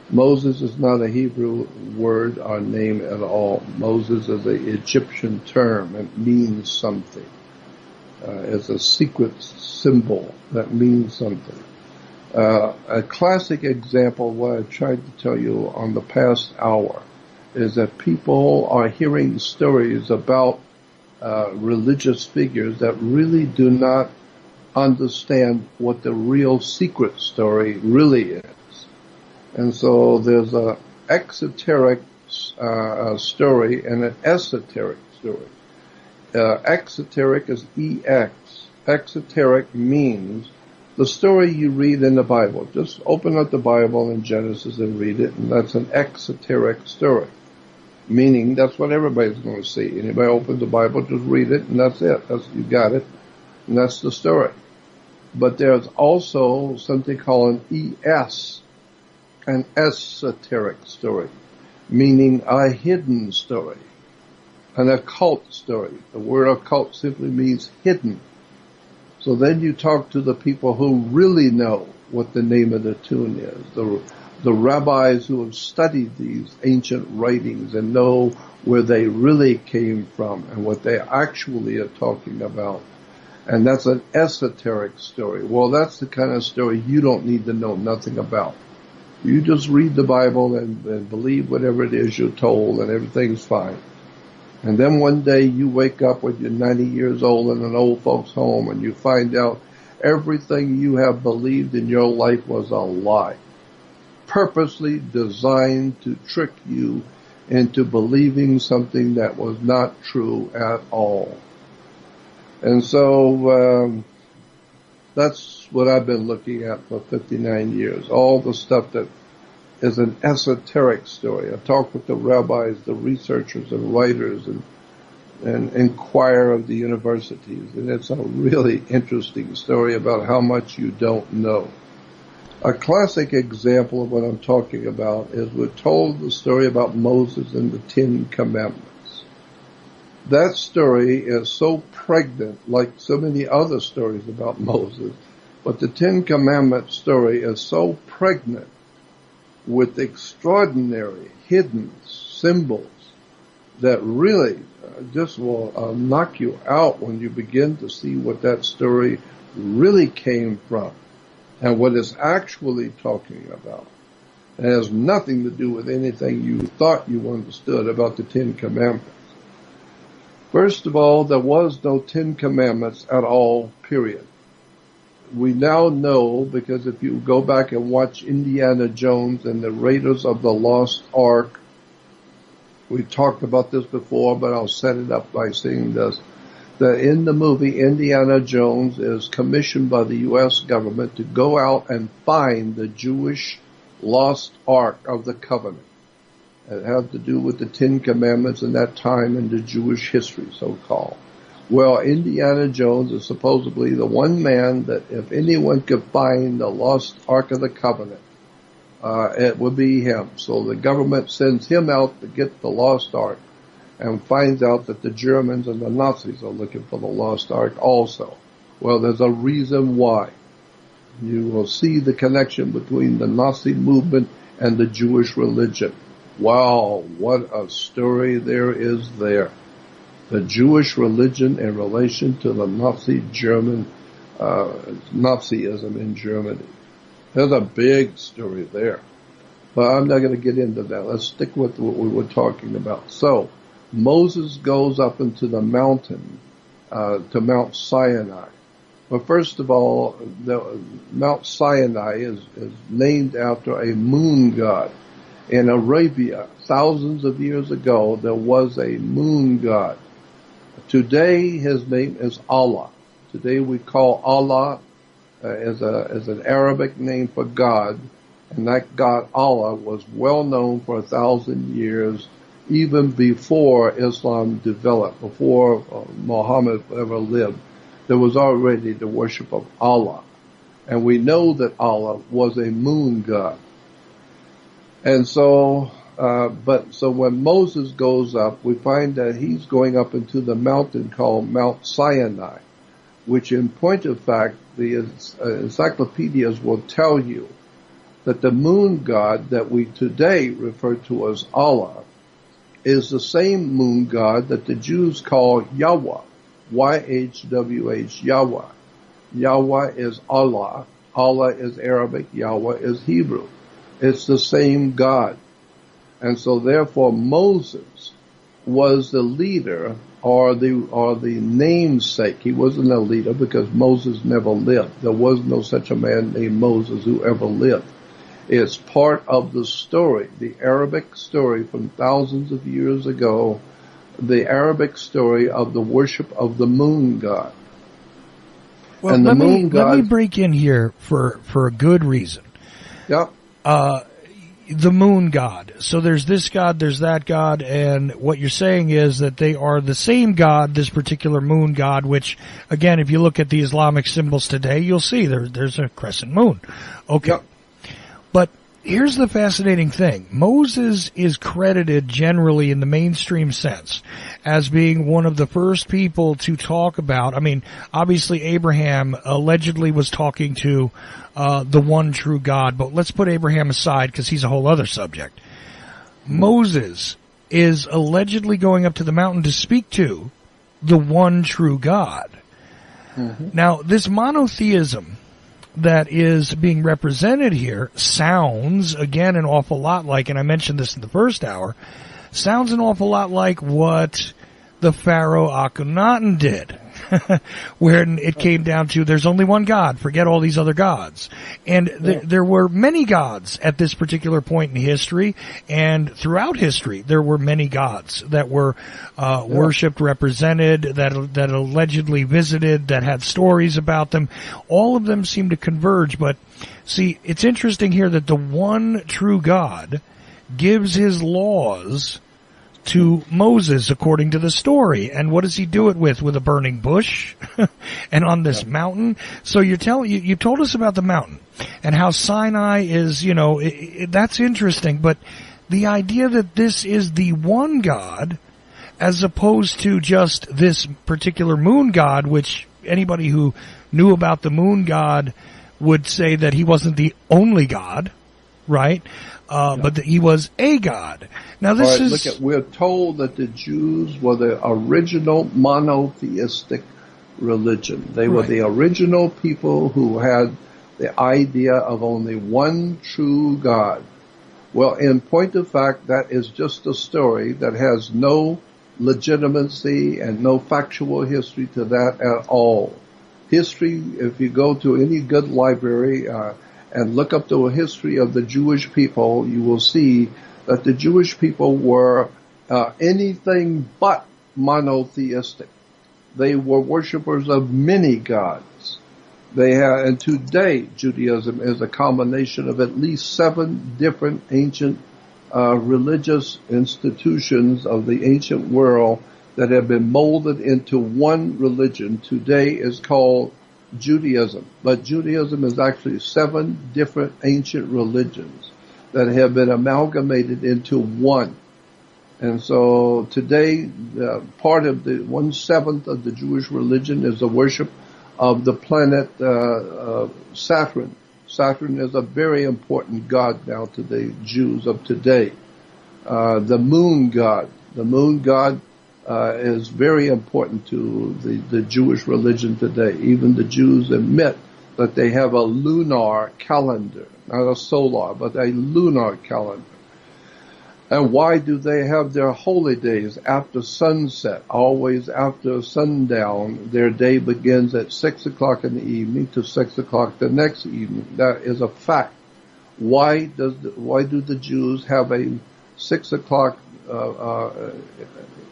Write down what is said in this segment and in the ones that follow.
Moses is not a Hebrew word or name at all. Moses is an Egyptian term. It means something. It's a secret symbol that means something. A classic example of what I tried to tell you on the past hour is that people are hearing stories about religious figures that really do not understand what the real secret story really is. And so there's a exoteric story and an esoteric story. Exoteric is EX. Exoteric means the story you read in the Bible. Just open up the Bible in Genesis and read it, and that's an exoteric story. Meaning that's what everybody's going to see. Anybody opens the Bible, just read it, and that's it. You got it, and that's the story. But there's also something called an ES, an esoteric story, meaning a hidden story, an occult story. The word occult simply means hidden. So then you talk to the people who really know what the name of the tune is, the rabbis who have studied these ancient writings and know where they really came from and what they actually are talking about. And that's an esoteric story. Well, that's the kind of story you don't need to know nothing about. You just read the Bible and believe whatever it is you're told, and everything's fine. And then one day you wake up when you're 90 years old in an old folks' home and you find out everything you have believed in your life was a lie, purposely designed to trick you into believing something that was not true at all. And so that's what I've been looking at for 59 years, all the stuff that is an esoteric story. I talk with the rabbis, the researchers and writers, and inquire of the universities. And it's a really interesting story about how much you don't know. A classic example of what I'm talking about is we're told the story about Moses and the Ten Commandments. That story is so pregnant, like so many other stories about Moses, but the Ten Commandments story is so pregnant with extraordinary hidden symbols that really just will knock you out when you begin to see what that story really came from and what it's actually talking about. It has nothing to do with anything you thought you understood about the Ten Commandments. First of all, there was no Ten Commandments at all, period. We now know, because if you go back and watch Indiana Jones and the Raiders of the Lost Ark, we talked about this before, but I'll set it up by saying this, that in the movie Indiana Jones is commissioned by the U.S. government to go out and find the Jewish Lost Ark of the Covenant. It had to do with the Ten Commandments in that time in the Jewish history, so-called. Well, Indiana Jones is supposedly the one man that if anyone could find the lost Ark of the Covenant, it would be him. So the government sends him out to get the lost Ark and finds out that the Germans and the Nazis are looking for the lost Ark also. Well, there's a reason why. You will see the connection between the Nazi movement and the Jewish religion. Wow, what a story there is there. The Jewish religion in relation to the Nazism in Germany. There's a big story there. But I'm not going to get into that. Let's stick with what we were talking about. So, Moses goes up into the mountain, to Mount Sinai. Well, first of all, Mount Sinai is named after a moon god. In Arabia, thousands of years ago, there was a moon god. Today, his name is Allah. Today, we call Allah as an Arabic name for God, and that God Allah was well known for 1,000 years, even before Islam developed, before Muhammad ever lived. There was already the worship of Allah, and we know that Allah was a moon god. And so when Moses goes up, we find that he's going up into the mountain called Mount Sinai, which in point of fact, the encyclopedias will tell you that the moon god that we today refer to as Allah is the same moon god that the Jews call Yahweh, Y-H-W-H, Yahweh. Yahweh is Allah. Allah is Arabic. Yahweh is Hebrew. It's the same God. And so therefore Moses was the leader or the namesake. He wasn't a leader because Moses never lived. There was no such a man named Moses who ever lived. It's part of the story, the Arabic story from thousands of years ago, the Arabic story of the worship of the moon god. Well, and let me break in here for a good reason. Yep. The moon god. So there's this god, there's that god, and what you're saying is that they are the same god, this particular moon god, which, again, if you look at the Islamic symbols today, you'll see there's a crescent moon. Okay. Yep. But here's the fascinating thing. Moses is credited generally in the mainstream sense as being one of the first people to talk about, I mean, obviously Abraham allegedly was talking to the one true God, but let's put Abraham aside because he's a whole other subject. Moses is allegedly going up to the mountain to speak to the one true God. Mm-hmm. Now, this monotheism that is being represented here sounds, again, an awful lot like, and I mentioned this in the first hour, sounds an awful lot like what the Pharaoh Akhenaten did, where it came down to there's only one God, forget all these other gods. And there were many gods at this particular point in history, and throughout history there were many gods that were worshipped, represented, that allegedly visited, that had stories about them. All of them seem to converge, but see, it's interesting here that the one true God gives his laws to Moses according to the story. And what does he do it with? With a burning bush and on this mountain. So you told us about the mountain and how Sinai is, that's interesting. But the idea that this is the one God as opposed to just this particular moon god, which anybody who knew about the moon god would say that he wasn't the only God, right? But that he was a god. Now we're told that the Jews were the original monotheistic religion. They were the original people who had the idea of only one true God. Well, in point of fact, that is just a story that has no legitimacy and no factual history to that at all. History, if you go to any good library, and look up the history of the Jewish people, you will see that the Jewish people were anything but monotheistic. They were worshippers of many gods. And today Judaism is a combination of at least 7 different ancient religious institutions of the ancient world that have been molded into one religion. Today is called Judaism, but Judaism is actually 7 different ancient religions that have been amalgamated into one. And so today, part of the 1/7 of the Jewish religion is the worship of the planet Saturn. Saturn is a very important god now to the Jews of today. The moon god. The moon god is very important to the Jewish religion today. Even the Jews admit that they have a lunar calendar, not a solar, but a lunar calendar. And why do they have their holy days after sunset? Always after sundown, their day begins at 6 o'clock in the evening to 6 o'clock the next evening. That is a fact. Why do the Jews have a 6 o'clock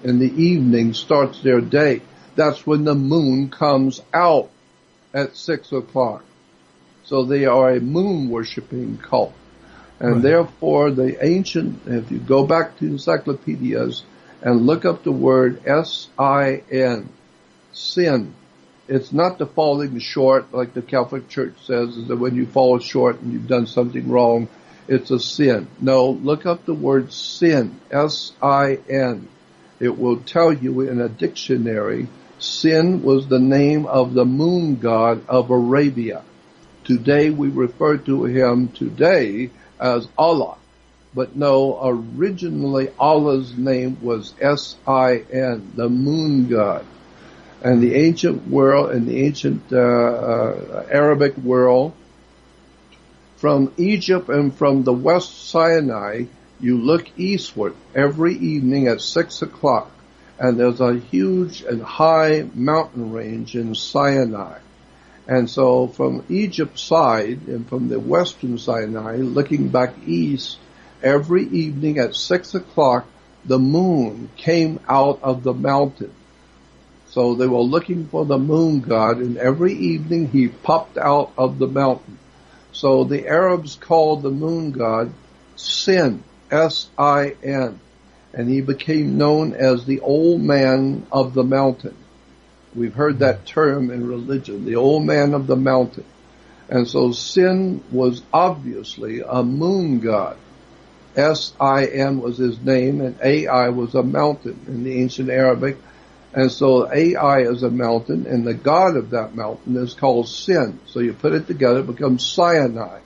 in the evening starts their day? That's when the moon comes out at 6 o'clock. So they are a moon worshipping cult. And therefore the ancient, if you go back to encyclopedias and look up the word S-I-N, sin, it's not the falling short like the Catholic Church says, is that when you fall short and you've done something wrong, it's a sin. No, look up the word sin, S-I-N. It will tell you in a dictionary, sin was the name of the moon god of Arabia. Today we refer to him today as Allah. But no, originally Allah's name was S-I-N, the moon god. And the ancient world, and the ancient Arabic world, from Egypt and from the West Sinai, you look eastward every evening at 6 o'clock, and there's a huge and high mountain range in Sinai. And so from Egypt's side and from the western Sinai, looking back east, every evening at 6 o'clock, the moon came out of the mountain. So they were looking for the moon god, and every evening he popped out of the mountain. So the Arabs called the moon god Sin, S-I-N, and he became known as the old man of the mountain. We've heard that term in religion, the old man of the mountain. And so Sin was obviously a moon god. S-I-N was his name, and A-I was a mountain in the ancient Arabic. And so A-I is a mountain, and the god of that mountain is called Sin. So you put it together, it becomes Sinai.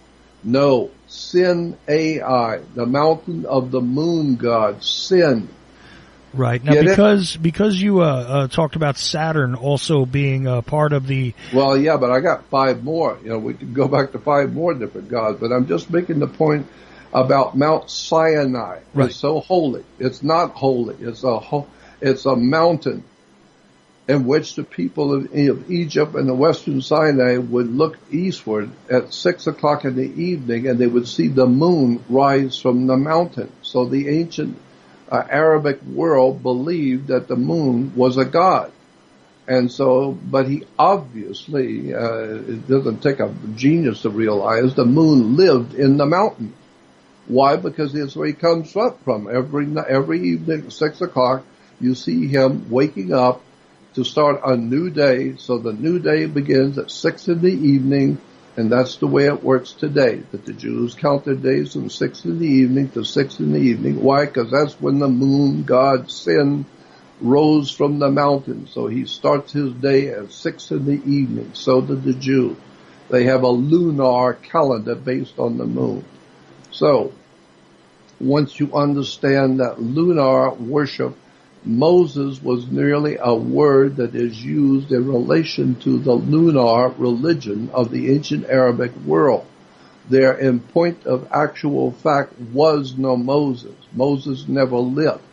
No, Sin A-I, the mountain of the moon god, Sin. Right. Now, because you talked about Saturn also being part of the... Well, yeah, but I got 5 more. You know, we could go back to 5 more different gods, but I'm just making the point about Mount Sinai. Right. It's so holy. It's not holy. It's a mountain in which the people of Egypt and the western Sinai would look eastward at 6 o'clock in the evening, and they would see the moon rise from the mountain. So the ancient Arabic world believed that the moon was a god. And so, but he obviously, it doesn't take a genius to realize the moon lived in the mountain. Why? Because that's where he comes up from. Every evening at 6 o'clock, you see him waking up to start a new day. So the new day begins at 6 in the evening, and that's the way it works today, that the Jews count their days from 6 in the evening to 6 in the evening. Why? Because that's when the moon god Sin rose from the mountain. So he starts his day at 6 in the evening. So did the Jews. They have a lunar calendar based on the moon. So once you understand that lunar worship, Moses was merely a word that is used in relation to the lunar religion of the ancient Arabic world. There, in point of actual fact, was no Moses. Moses never lived.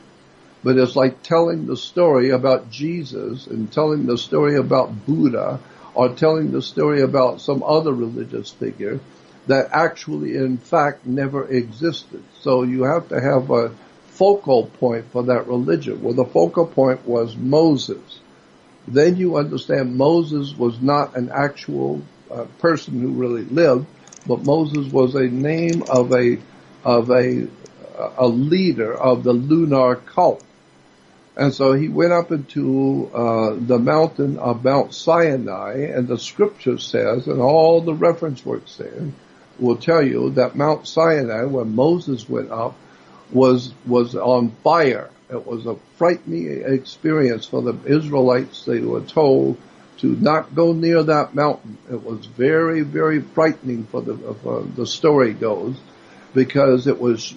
But it's like telling the story about Jesus and telling the story about Buddha or telling the story about some other religious figure that actually, in fact, never existed. So you have to have a focal point for that religion. Well, the focal point was Moses. Then you understand Moses was not an actual person who really lived, but Moses was a name of a leader of the lunar cult. And so he went up into the mountain of Mount Sinai, and the scripture says, and all the reference works there will tell you that Mount Sinai, where Moses went up, was on fire. It was a frightening experience for the Israelites. They were told to not go near that mountain. It was very, very frightening for the story goes, because it was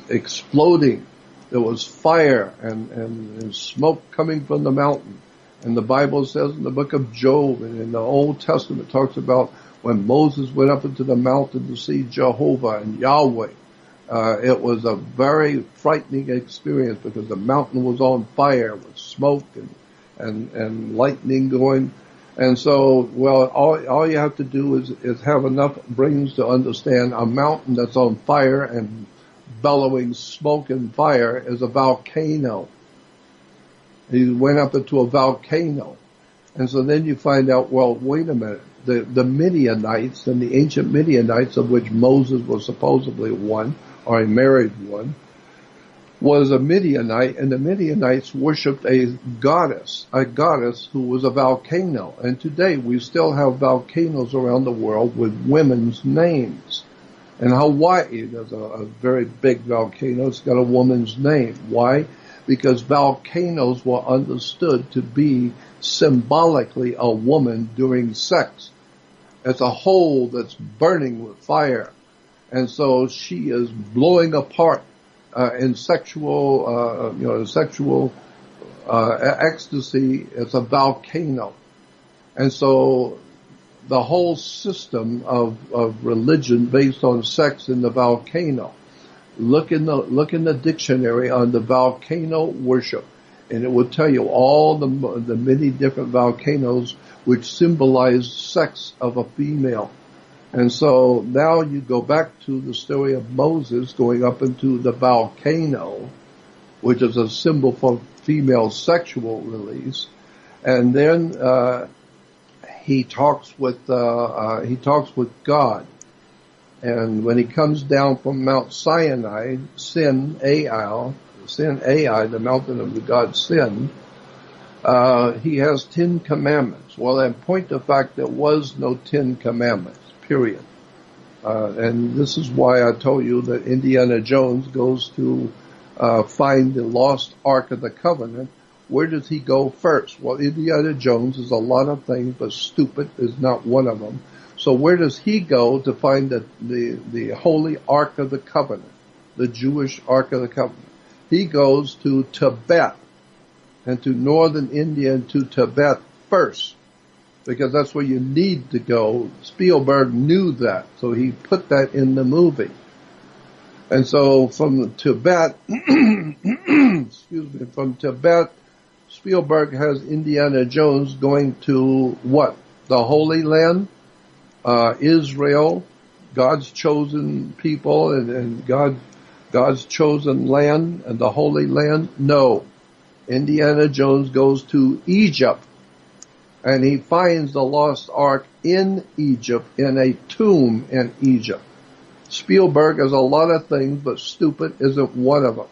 exploding. There was fire and smoke coming from the mountain. And the Bible says in the book of Job and in the Old Testament talks about when Moses went up into the mountain to see Jehovah and Yahweh. It was a very frightening experience because the mountain was on fire with smoke and lightning going. And so, well, all you have to do is have enough brains to understand a mountain that's on fire and bellowing smoke and fire is a volcano. He went up into a volcano. And so then you find out, well, wait a minute. The Midianites and the ancient Midianites, of which Moses was supposedly one, or a married one, was a Midianite, and the Midianites worshipped a goddess who was a volcano. And today we still have volcanoes around the world with women's names. In Hawaii, there's a very big volcano. It's got a woman's name. Why? Because volcanoes were understood to be symbolically a woman during sex. It's a hole that's burning with fire. And so she is blowing apart in sexual ecstasy. It's a volcano. And so the whole system of religion based on sex in the volcano. Look in the dictionary on the volcano worship, and it will tell you all the many different volcanoes which symbolize sex of a female. And so now you go back to the story of Moses going up into the volcano, which is a symbol for female sexual release, and then he talks with God. And when he comes down from Mount Sinai, Sin-Ai, the mountain of the god Sin, he has 10 commandments. Well, in point of fact, there was no 10 commandments, period. And this is why I told you that Indiana Jones goes to find the lost Ark of the Covenant. Where does he go first? Well, Indiana Jones is a lot of things, but stupid is not one of them. So where does he go to find the holy Ark of the Covenant, the Jewish Ark of the Covenant? He goes to Tibet, and to northern India and to Tibet first, because that's where you need to go. Spielberg knew that, so he put that in the movie. And so from Tibet, from Tibet, Spielberg has Indiana Jones going to what? The Holy Land? Israel, God's chosen people and God's chosen land and the Holy Land? No. Indiana Jones goes to Egypt, and he finds the lost ark in Egypt, in a tomb in Egypt. Spielberg is a lot of things, but stupid isn't one of them.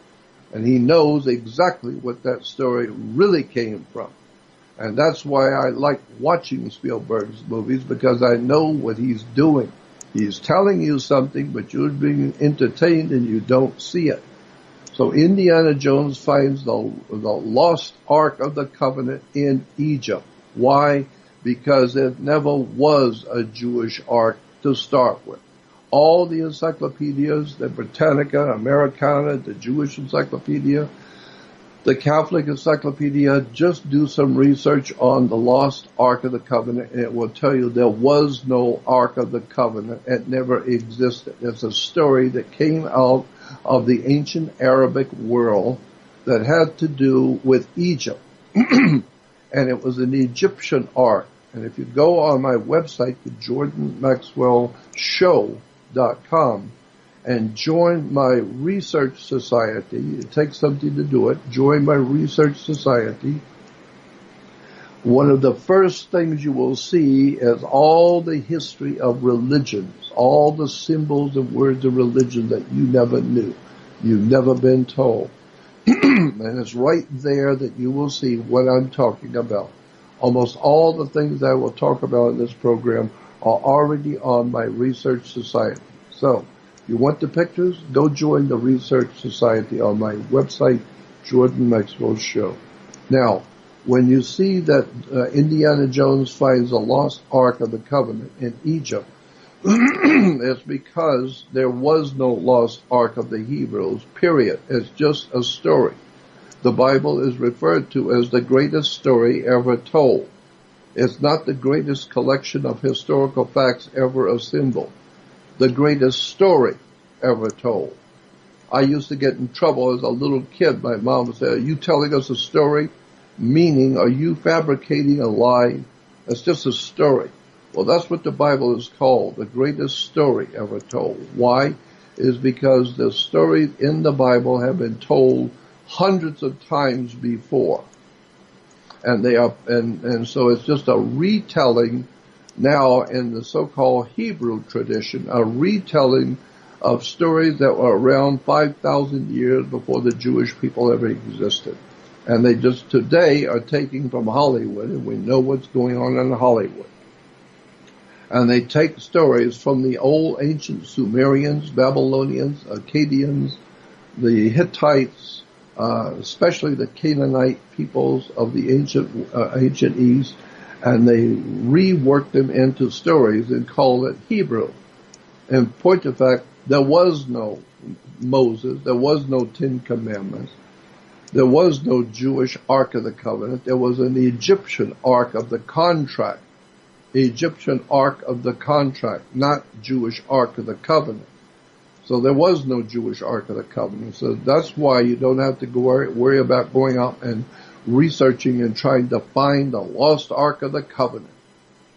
And he knows exactly what that story really came from. And that's why I like watching Spielberg's movies, because I know what he's doing. He's telling you something, but you're being entertained and you don't see it. So Indiana Jones finds the lost Ark of the Covenant in Egypt. Why? Because there never was a Jewish Ark to start with. All the encyclopedias, the Britannica, Americana, the Jewish Encyclopedia, the Catholic Encyclopedia, just do some research on the lost Ark of the Covenant, and it will tell you there was no Ark of the Covenant. It never existed. It's a story that came out of the ancient Arabic world that had to do with Egypt. And it was an Egyptian Ark. And if you go on my website, the JordanMaxwellShow.com, and join my research society. It takes something to do it. Join my research society. One of the first things you will see is all the history of religions, all the symbols and words of religion that you never knew, you've never been told. And it's right there that you will see what I'm talking about. Almost all the things I will talk about in this program are already on my research society. So, you want the pictures? Go join the Research Society on my website, Jordan Maxwell Show. Now, when you see that Indiana Jones finds a lost Ark of the Covenant in Egypt, it's because there was no lost Ark of the Hebrews, period. It's just a story. The Bible is referred to as the greatest story ever told. It's not the greatest collection of historical facts ever assembled. The greatest story ever told. I used to get in trouble as a little kid. My mom would say, "Are you telling us a story?" Meaning, are you fabricating a lie? It's just a story. Well, that's what the Bible is called, the greatest story ever told. Why? Is because the stories in the Bible have been told hundreds of times before. And they are, and so it's just a retelling now in the so-called Hebrew tradition, a retelling of stories that were around 5,000 years before the Jewish people ever existed. And they just today are taking from Hollywood, and we know what's going on in Hollywood. And they take stories from the old ancient Sumerians, Babylonians, Akkadians, the Hittites, especially the Canaanite peoples of the ancient East, and they reworked them into stories and called it Hebrew. In point of fact, there was no Moses, there was no Ten Commandments, there was no Jewish Ark of the Covenant, there was an Egyptian Ark of the Contract. Egyptian Ark of the Contract, not Jewish Ark of the Covenant. So there was no Jewish Ark of the Covenant. So that's why you don't have to worry about going out and researching and trying to find the lost Ark of the Covenant.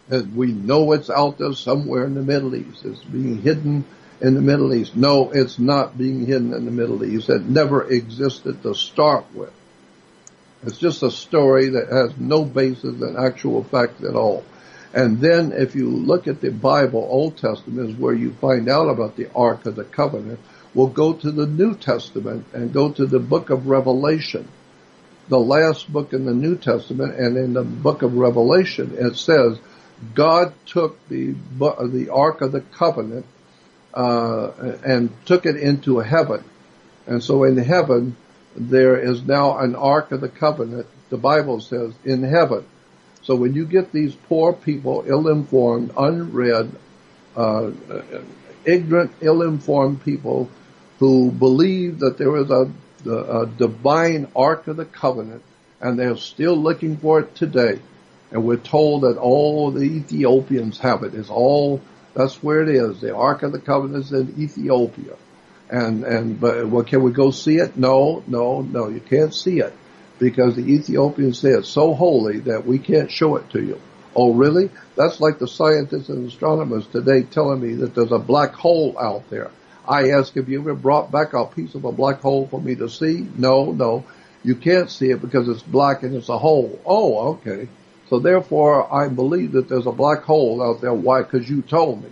And we know it's out there somewhere in the Middle East. It's being hidden in the Middle East. No, it's not being hidden in the Middle East. It never existed to start with. It's just a story that has no basis in actual fact at all. And then if you look at the Bible, Old Testament is where you find out about the Ark of the Covenant. We'll go to the New Testament and go to the book of Revelation. The last book in the New Testament, and in the book of Revelation, it says God took the Ark of the Covenant and took it into heaven. And so in heaven, there is now an Ark of the Covenant, the Bible says, in heaven. So when you get these poor people, ill-informed, unread, ignorant, ill-informed people who believe that there is a divine Ark of the Covenant, and they're still looking for it today, and we're told that all the Ethiopians have it. That's where it is. The Ark of the Covenant is in Ethiopia. But can we go see it? No, you can't see it, because the Ethiopians say it's so holy that we can't show it to you. Oh, really? That's like the scientists and astronomers today telling me that there's a black hole out there. I ask, have you ever brought back a piece of a black hole for me to see? No, you can't see it because it's black and it's a hole. Oh, okay. So therefore, I believe that there's a black hole out there. Why? Because you told me.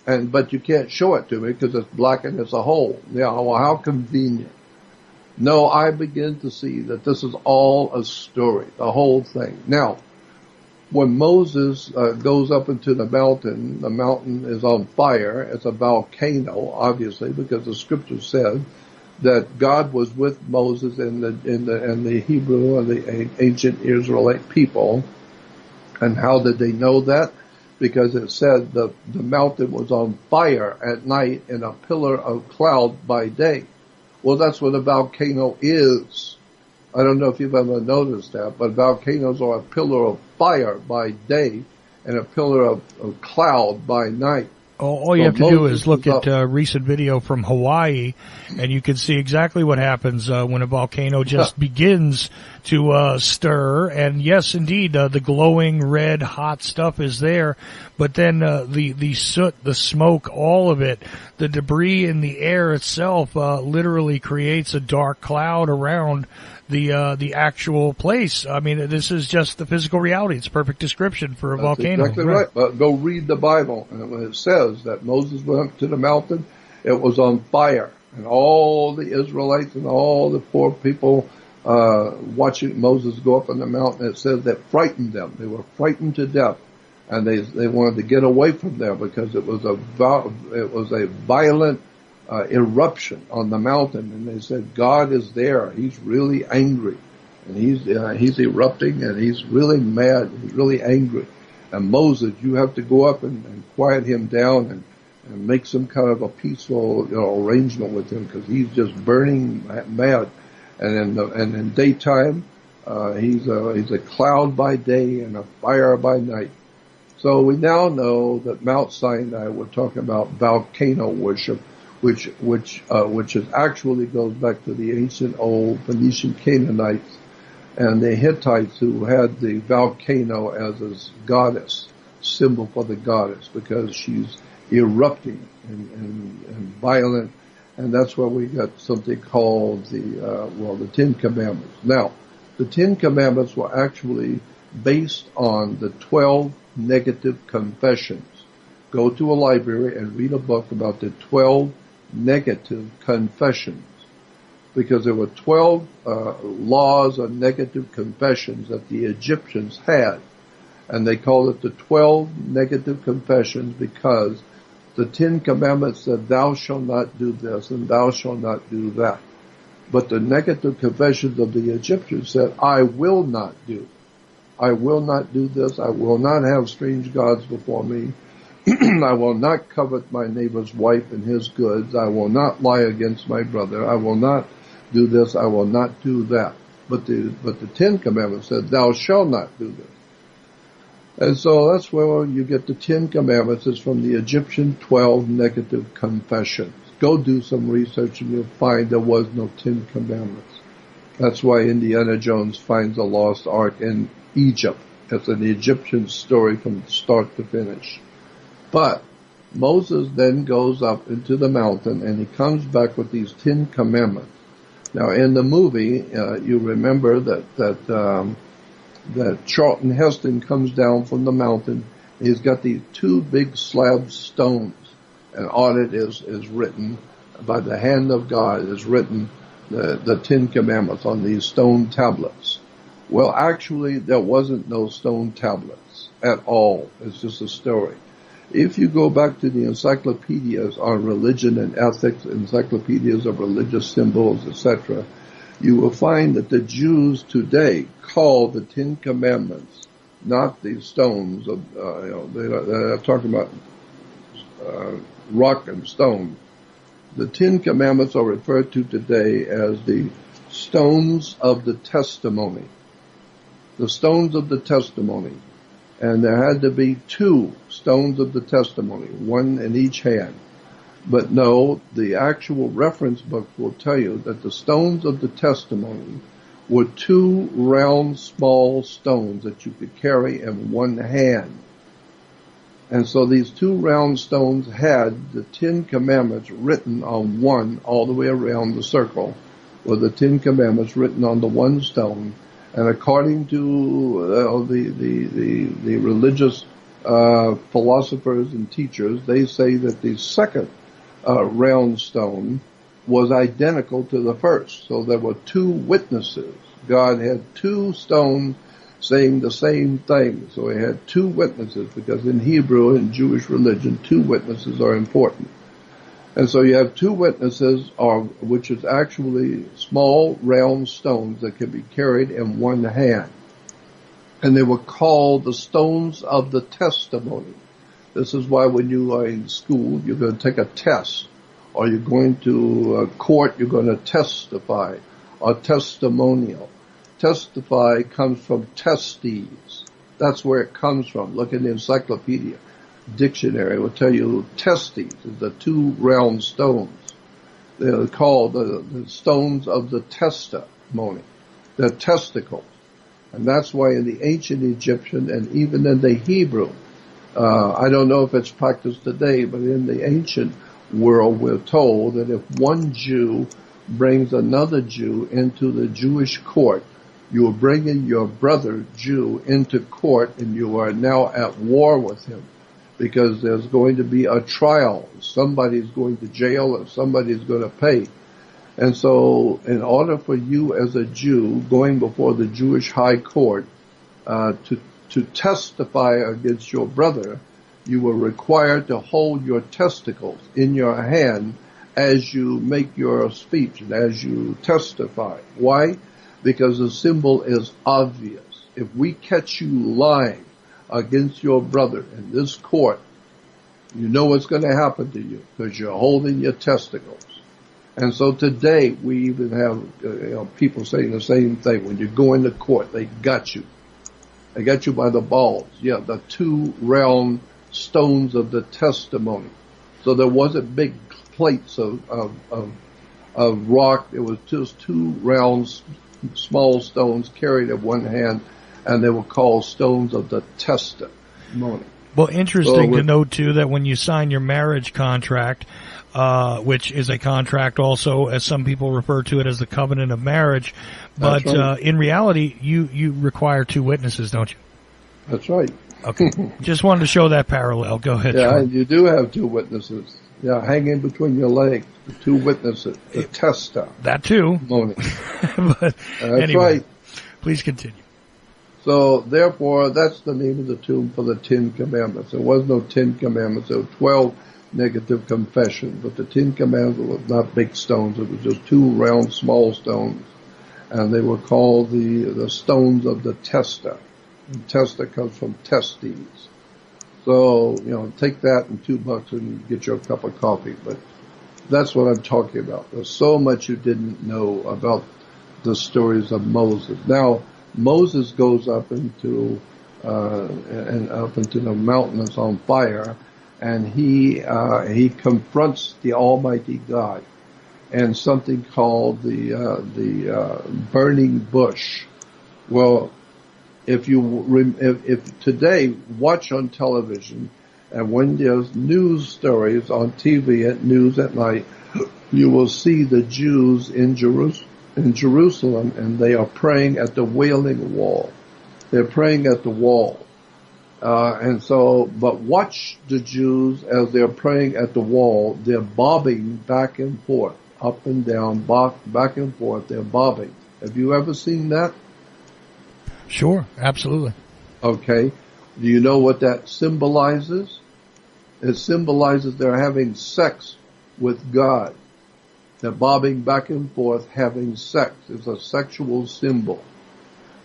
But you can't show it to me because it's black and it's a hole. Yeah, well, how convenient. No, I begin to see that this is all a story, the whole thing. Now, when Moses goes up into the mountain is on fire. It's a volcano, obviously, because the scripture said that God was with Moses and the Hebrew and the ancient Israelite people. And how did they know that? Because it said the mountain was on fire at night and a pillar of cloud by day. Well, that's what a volcano is. I don't know if you've ever noticed that, but volcanoes are a pillar of fire by day and a pillar of cloud by night. All you have to do is look at a recent video from Hawaii, and you can see exactly what happens when a volcano just begins to stir. And yes, indeed, the glowing red hot stuff is there, but then the soot, the smoke, all of it, the debris in the air itself literally creates a dark cloud around the actual place. I mean, this is just the physical reality. It's a perfect description for a volcano. Exactly right. But go read the Bible, and when it says that Moses went up to the mountain, it was on fire, and all the Israelites and all the poor people watching Moses go up on the mountain, it says that frightened them. They were frightened to death, and they wanted to get away from there because it was a violent eruption on the mountain, and they said God is there. He's really angry, and he's erupting, and he's really mad. He's really angry. And Moses, you have to go up and quiet him down and make some kind of a peaceful arrangement with him, because he's just burning mad. And in daytime, he's a cloud by day and a fire by night. So we now know that Mount Sinai, we're talking about volcano worship, which actually goes back to the ancient old Phoenician Canaanites and the Hittites, who had the volcano as a goddess, symbol for the goddess, because she's erupting and violent, and that's where we got something called the Ten Commandments. Now, the Ten Commandments were actually based on the 12 negative confessions. Go to a library and read a book about the 12 negative confessions, because there were 12 laws of negative confessions that the Egyptians had, and they called it the 12 negative confessions because the 10 Commandments said, thou shalt not do this and thou shalt not do that. But the negative confessions of the Egyptians said, I will not do. I will not do this. I will not have strange gods before me. I will not covet my neighbor's wife and his goods. I will not lie against my brother. I will not do this. I will not do that. But the Ten Commandments said, thou shalt not do this. And so that's where you get the Ten Commandments. It's from the Egyptian 12 negative confessions. Go do some research and you'll find there was no Ten Commandments. That's why Indiana Jones finds a lost ark in Egypt. It's an Egyptian story from start to finish. But Moses then goes up into the mountain and he comes back with these Ten Commandments. Now in the movie, you remember that Charlton Heston comes down from the mountain. He's got these two big slab stones, and on it is written, by the hand of God, is written the Ten Commandments on these stone tablets. Well, actually, there wasn't no stone tablets at all. It's just a story. If you go back to the encyclopedias on religion and ethics, encyclopedias of religious symbols, etc., you will find that the Jews today call the Ten Commandments, not the stones of, they're talking about rock and stone. The Ten Commandments are referred to today as the stones of the testimony. The stones of the testimony. And there had to be two stones of the testimony, one in each hand. But no, the actual reference book will tell you that the stones of the testimony were two round small stones that you could carry in one hand. And so these two round stones had the Ten Commandments written on one all the way around the circle, with the Ten Commandments written on the one stone. And according to the religious philosophers and teachers, they say that the second round stone was identical to the first. So there were two witnesses. God had two stones saying the same thing. So he had two witnesses, because in Hebrew and Jewish religion, two witnesses are important. And so you have two witnesses, which is actually small round stones that can be carried in one hand. And they were called the stones of the testimony. This is why when you are in school, you're going to take a test, or you're going to court, you're going to testify, or testimonial. Testify comes from testes. That's where it comes from. Look in the encyclopedia. Dictionary will tell you testes is the two round stones. They're called the stones of the testimony. They're testicles. And that's why in the ancient Egyptian and even in the Hebrew, I don't know if it's practiced today, but in the ancient world we're told that if one Jew brings another Jew into the Jewish court, you are bringing your brother Jew into court and you are now at war with him, because there's going to be a trial. Somebody's going to jail and somebody's going to pay. And so in order for you as a Jew going before the Jewish high court to testify against your brother, you were required to hold your testicles in your hand as you make your speech and as you testify. Why? Because the symbol is obvious. If we catch you lying against your brother in this court, you know what's going to happen to you, because you're holding your testicles. And so today we even have people saying the same thing. When you go into court, they got you. They got you by the balls. Yeah, the two round stones of the testimony. So there wasn't big plates of rock. It was just two round small stones carried in one hand, and they were called stones of the testimony. Well, interesting to note, too, that when you sign your marriage contract, which is a contract also, as some people refer to it as the covenant of marriage, but right. In reality, you require two witnesses, don't you? That's right. Okay. Just wanted to show that parallel. Go ahead. Yeah, and you do have two witnesses. Yeah, hanging between your legs, the two witnesses, the testa. That too. But that's anyway, right. Please continue. So, therefore, that's the name of the tomb for the Ten Commandments. There was no Ten Commandments. There were 12 negative confessions, but the Ten Commandments were not big stones. It was just two round, small stones, and they were called the stones of the testa. And testa comes from testes. So, take that and $2 and get you a cup of coffee. But that's what I'm talking about. There's so much you didn't know about the stories of Moses. Now, Moses goes up into the mountain that's on fire, and he confronts the Almighty God, and something called the burning bush. Well, if today watch on television, and when there's news stories on TV at news at night, you will see the Jews in Jerusalem, and they are praying at the Wailing Wall. They're praying at the wall. But watch the Jews as they're praying at the wall. They're bobbing back and forth, up and down, back and forth. They're bobbing. Have you ever seen that? Sure, absolutely. Okay. Do you know what that symbolizes? It symbolizes they're having sex with God. They're bobbing back and forth, having sex. It's a sexual symbol.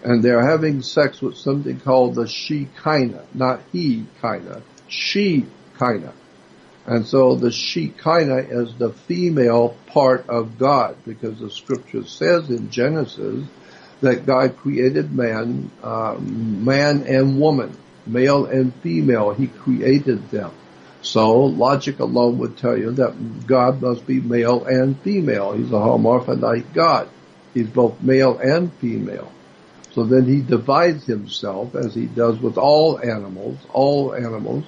And they're having sex with something called the Shekinah, not He-Kinah, Shekinah. And so the Shekinah is the female part of God, because the scripture says in Genesis that God created man and woman, male and female. He created them. So logic alone would tell you that God must be male and female. He's a hermaphrodite God. He's both male and female. So then he divides himself, as he does with all animals. All animals,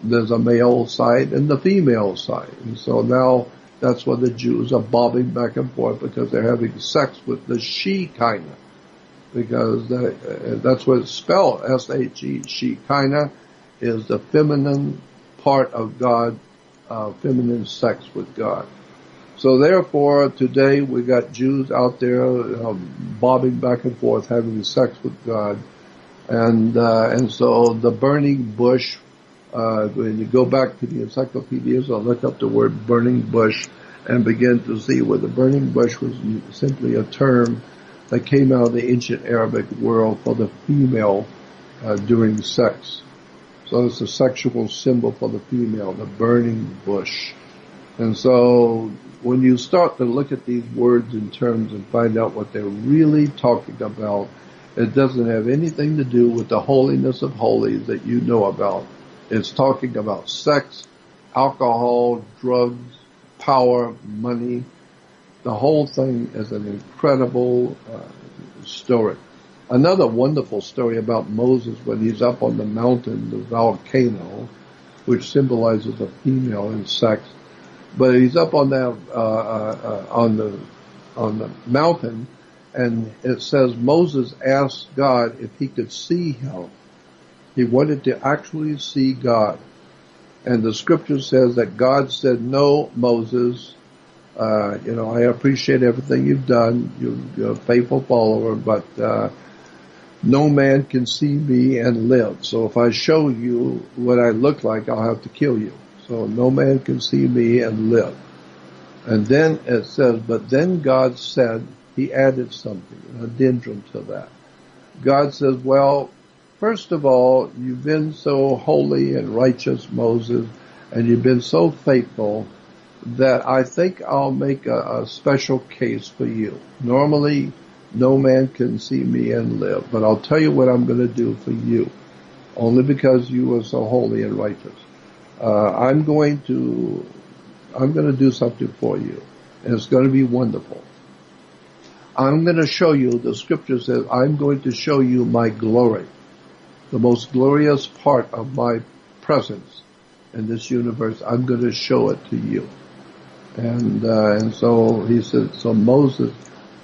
there's a male side and the female side. And so now that's why the Jews are bobbing back and forth, because they're having sex with the Shekinah. Because that's what it's spelled, S-H-E, Shekinah is the feminine part of God, feminine sex with God. So therefore, today we got Jews out there bobbing back and forth, having sex with God, and so the burning bush. When you go back to the encyclopedias, I'll look up the word burning bush and begin to see where the burning bush was simply a term that came out of the ancient Arabic world for the female during sex. So it's a sexual symbol for the female, the burning bush. And so when you start to look at these words in terms and find out what they're really talking about, it doesn't have anything to do with the holiness of holies that you know about. It's talking about sex, alcohol, drugs, power, money. The whole thing is an incredible story. Another wonderful story about Moses when he's up on the mountain, the volcano, which symbolizes a female in sex. But he's up on that on the mountain, and it says Moses asked God if he could see him. He wanted to actually see God, and the scripture says that God said, "No, Moses. I appreciate everything you've done. You're a faithful follower, but no man can see me and live. So if I show you what I look like, I'll have to kill you. So no man can see me and live." And then it says, but then God said, he added something, an addendum to that. God says, well, first of all, you've been so holy and righteous, Moses, and you've been so faithful that I think I'll make a special case for you. Normally, no man can see me and live, but I'll tell you what I'm going to do for you, only because you are so holy and righteous. I'm going to do something for you, and it's going to be wonderful. I'm going to show you, the scripture says, I'm going to show you my glory, the most glorious part of my presence in this universe. I'm going to show it to you. And so he said, so Moses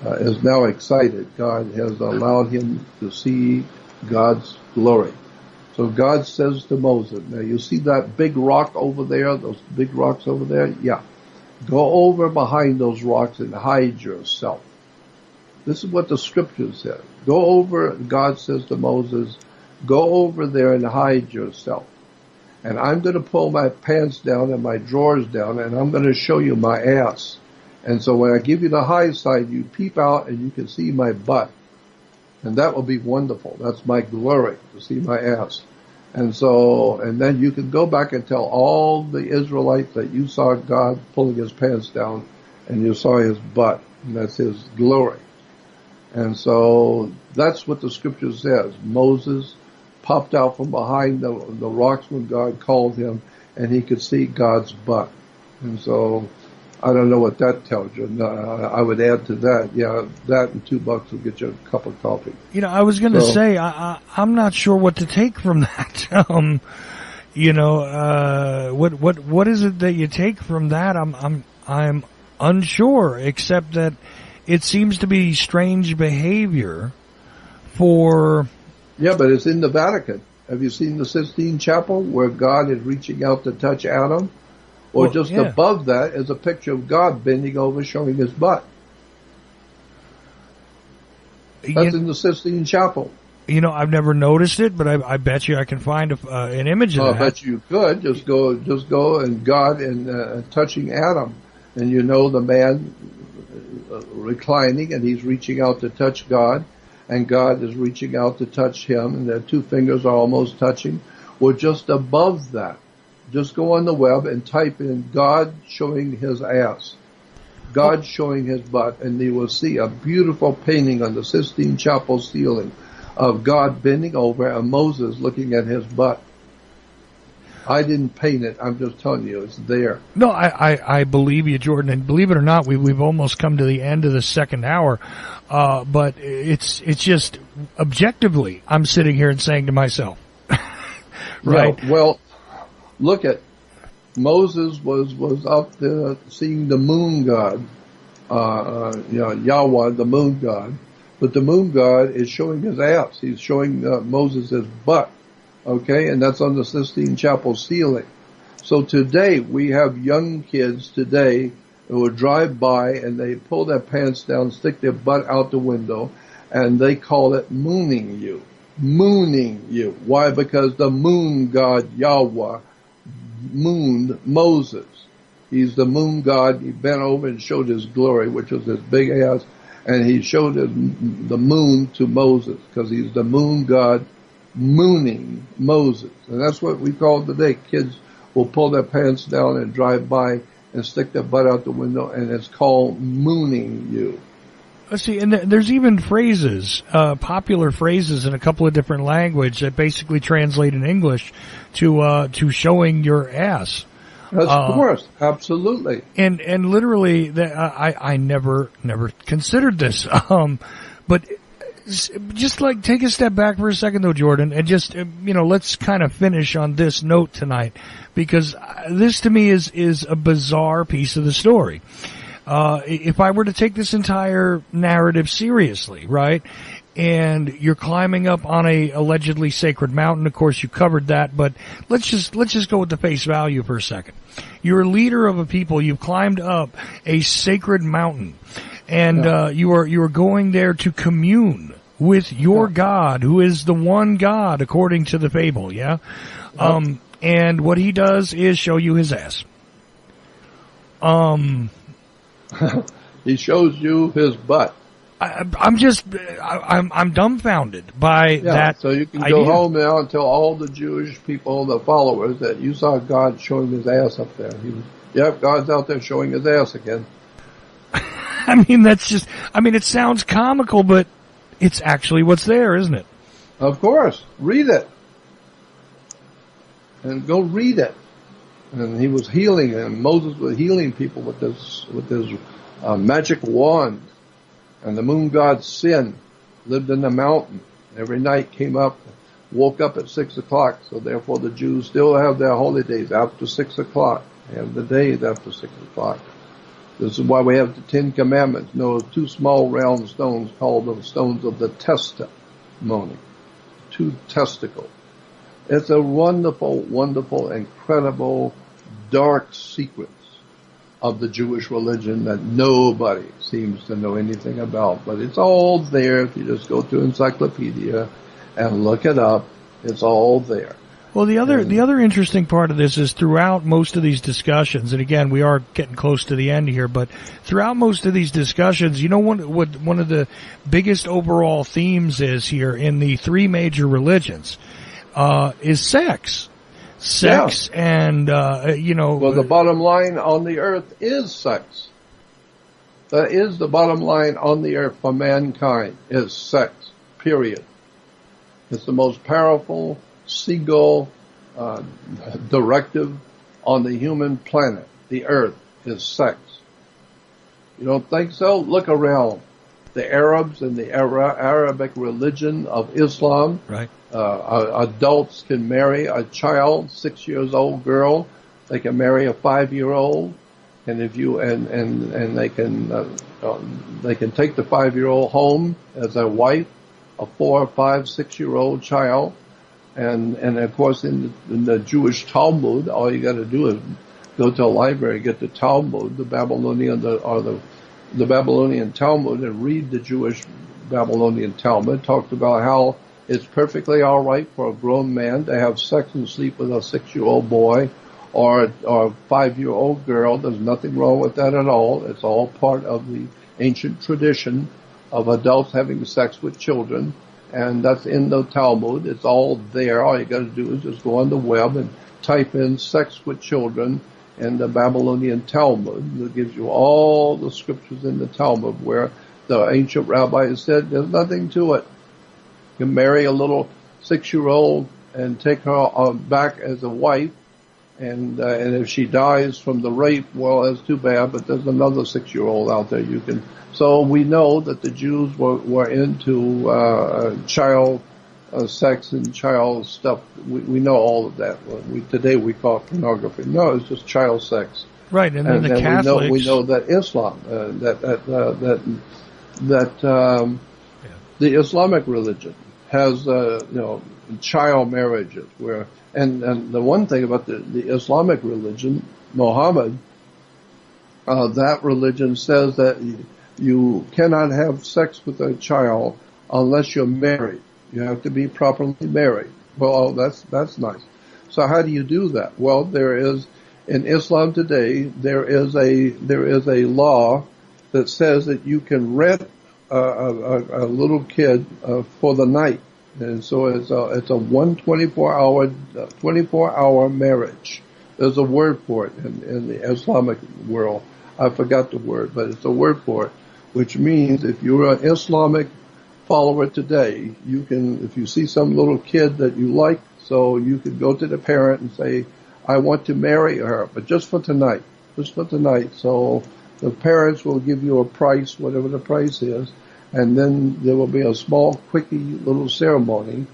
is now excited. God has allowed him to see God's glory. So God says to Moses, now you see that big rock over there, those big rocks over there? Yeah. Go over behind those rocks and hide yourself. This is what the scripture says. Go over, God says to Moses, go over there and hide yourself. And I'm going to pull my pants down and my drawers down, and I'm going to show you my ass. And so when I give you the high side, you peep out and you can see my butt. And that will be wonderful. That's my glory, to see my ass. And then you can go back and tell all the Israelites that you saw God pulling his pants down and you saw his butt, and that's his glory. And so that's what the scripture says. Moses popped out from behind the rocks when God called him, and he could see God's butt. And so I don't know what that tells you. I would add to that, that and $2 will get you a cup of coffee. I was going to say, I'm not sure what to take from that. What is it that you take from that? I'm unsure, except that it seems to be strange behavior for... Yeah, but it's in the Vatican. Have you seen the Sistine Chapel where God is reaching out to touch Adam? Or above that is a picture of God bending over showing his butt. That's in the Sistine Chapel. I've never noticed it, but I bet you I can find an image of that. I bet you could. Just go and God and touching Adam. And the man reclining and he's reaching out to touch God. And God is reaching out to touch him. And their two fingers are almost touching. Or just above that. Just go on the web and type in God showing his ass, God showing his butt, and you will see a beautiful painting on the Sistine Chapel ceiling of God bending over and Moses looking at his butt. I didn't paint it. I'm just telling you, it's there. No, I believe you, Jordan, and believe it or not, we've almost come to the end of the second hour. But it's just objectively, I'm sitting here and saying to myself, right? No, well. Look at Moses was up there seeing the moon god, Yahweh, the moon god. But the moon god is showing his ass. He's showing Moses his butt. Okay, and that's on the Sistine Chapel ceiling. So today we have young kids today who will drive by and they pull their pants down, stick their butt out the window, and they call it mooning you. Mooning you. Why? Because the moon god Yahweh mooned Moses. He's the moon god. He bent over and showed his glory, which was his big ass, and he showed the moon to Moses because he's the moon god mooning Moses. And that's what we call today. Kids will pull their pants down and drive by and stick their butt out the window, and it's called mooning you. Let's see, and there's even phrases, popular phrases in a couple of different languages that basically translate in English to showing your ass. Of course, absolutely. And literally, I never considered this. But just like take a step back for a second though, Jordan, and just, let's kind of finish on this note tonight, because this to me is a bizarre piece of the story. If I were to take this entire narrative seriously, right, and you're climbing up on a allegedly sacred mountain, of course you covered that, but let's just go with the face value for a second. You're a leader of a people, you've climbed up a sacred mountain, and you are going there to commune with your God, who is the one God according to the fable, yeah? And what he does is show you his ass. He shows you his butt. I'm dumbfounded by that. So you can idea. go home now and tell all the Jewish people, the followers, that you saw God showing his ass up there. God's out there showing his ass again. It sounds comical, but it's actually what's there, isn't it? Of course. Read it. And go read it. And he was healing, and Moses was healing people with his magic wand. And the moon god Sin lived in the mountain. Every night came up, woke up at 6 o'clock. So therefore the Jews still have their holidays after 6 o'clock. They have the days after 6 o'clock. This is why we have the 10 Commandments. Two small round stones called the stones of the testimony. 2 testicles. It's a wonderful, wonderful, incredible, dark secrets of the Jewish religion that nobody seems to know anything about. But it's all there. If you just go to encyclopedia and look it up, it's all there. Well, the other interesting part of this is throughout most of these discussions, and again, we are getting close to the end here, but throughout most of these discussions, you know what one of the biggest overall themes is here in the three major religions is sex. Sex and Well, the bottom line on the earth is sex. That is the bottom line on the earth for mankind, is sex, period. It's the most powerful seagull directive on the human planet, the earth, is sex. You don't think so? Look around. The Arabs and the Arabic religion of Islam, right? Adults can marry a child, 6 years old girl. They can marry a 5-year-old. And if you and they can take the 5-year-old home as a wife, a 4, 5, 6-year-old child, and of course in the Jewish Talmud, all you got to do is go to a library, get the Talmud, the Babylonian Talmud, and read the Jewish Babylonian Talmud. Talks about how it's perfectly all right for a grown man to have sex and sleep with a 6-year-old boy. Or a 5-year-old girl. There's nothing wrong with that at all. It's all part of the ancient tradition of adults having sex with children, and that's in the Talmud. It's all there. All you got to do is just go on the web and type in "sex with children" in the Babylonian Talmud. It gives you all the scriptures in the Talmud where the ancient rabbis said there's nothing to it. You can marry a little 6-year-old and take her back as a wife. And if she dies from the rape, well, that's too bad, but there's another 6-year-old out there you can. So we know that the Jews were into child sex and child stuff. We know all of that. Today we call it pornography. No, it's just child sex. Right, and then the Catholics. We know that Islam, the Islamic religion has child marriages where. And the one thing about the Islamic religion, Muhammad, that religion says that you cannot have sex with a child unless you're married. You have to be properly married. Well, that's nice. So how do you do that? Well, there is in Islam today there is a law that says that you can rent a little kid for the night. And so it's a 24-hour marriage. There's a word for it in the Islamic world. I forgot the word, but it's a word for it, which means if you're an Islamic follower today, you can, if you see some little kid that you like, so you could go to the parent and say, I want to marry her, but just for tonight. So the parents will give you a price, whatever the price is, and then there will be a small, quickie little ceremony,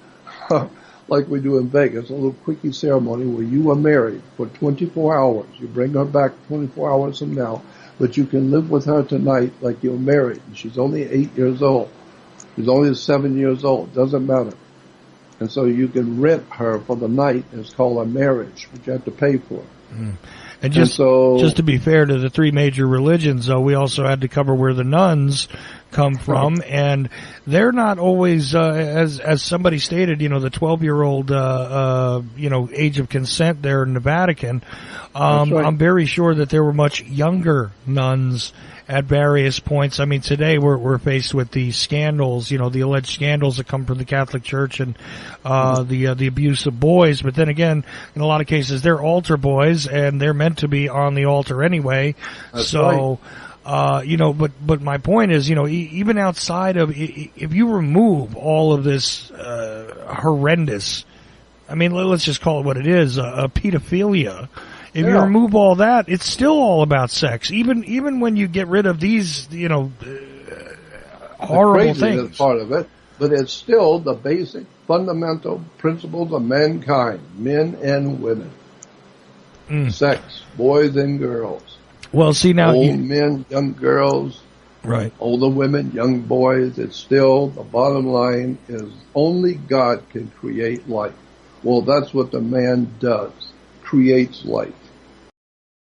like we do in Vegas, a little quickie ceremony where you are married for 24 hours. You bring her back 24 hours from now, but you can live with her tonight like you're married. She's only 8 years old. She's only 7 years old. Doesn't matter. And so you can rent her for the night. It's called a marriage, but you have to pay for it. Mm. And just to be fair to the three major religions, though, we also had to cover where the nuns come from, and they're not always, as somebody stated, the 12-year-old, age of consent there in the Vatican. Right. I'm very sure that there were much younger nuns at various points. I mean, today we're faced with the scandals, the alleged scandals that come from the Catholic Church and the abuse of boys. But then again, in a lot of cases, they're altar boys, and they're meant to be on the altar anyway. That's so, right. But my point is, even outside of, if you remove all of this horrendous, I mean, let's just call it what it is, pedophilia. If you remove all that, it's still all about sex. Even when you get rid of these, horrible things. Is part of it, but it's still the basic, fundamental principles of mankind, men and women. Sex, boys and girls. Well, see now, old men, young girls, right? Older women, young boys. It's still the bottom line is only God can create life. Well, that's what the man does. Creates life.